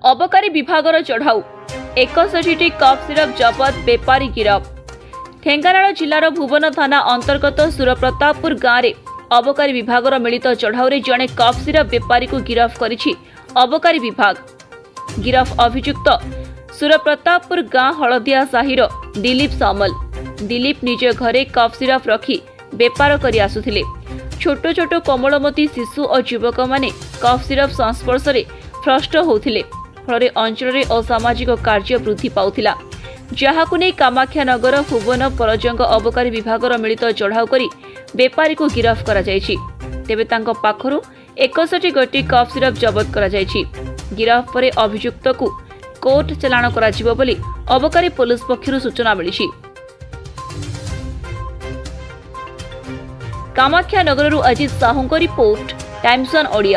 अबकारी विभागर चढ़ाऊ 61टी cough syrup जबत बेपारी गिरफ। ढेंकानाल जिलार भुवन थाना अंतर्गत सुरप्रतापपुर गाँव में अबकारी विभागर मिलित चढ़ाऊ जड़े कफ सिरप बेपारी को गिरफ करिछि अबकारी विभाग। गिरफ अभियुक्त सुरप्रतापपुर गाँव हलदिया साहिर दिलीप सामल। दिलीप निज घरे कफ सिरप रखी बेपार करि आसुथिले। छोट छोट कोमलमती शिशु और युवक माने कफ सिरप संस्पर्श में भ्रष्ट होउथिले। फल अंचल असामाजिक कार्य वृद्धि पाउथिला, जहाकु नै कामाख्यानगर भुवन परजंग अबकारी विभागर मिलित चढ़ाऊ करी बेपारी को गिरफ करा जायछि। तेबे तांको पाखरु 61 गोटी कफ सिरप जबत करा जायछि। गिरफ परे अभियुक्त को कोर्ट चालाण करा जिवो बोली अबकारी पुलिस पक्षरु सूचना मिलिछि। कामाख्यानगररू अजित साहूंको रिपोर्ट, टाइम्स ऑन ओडिया।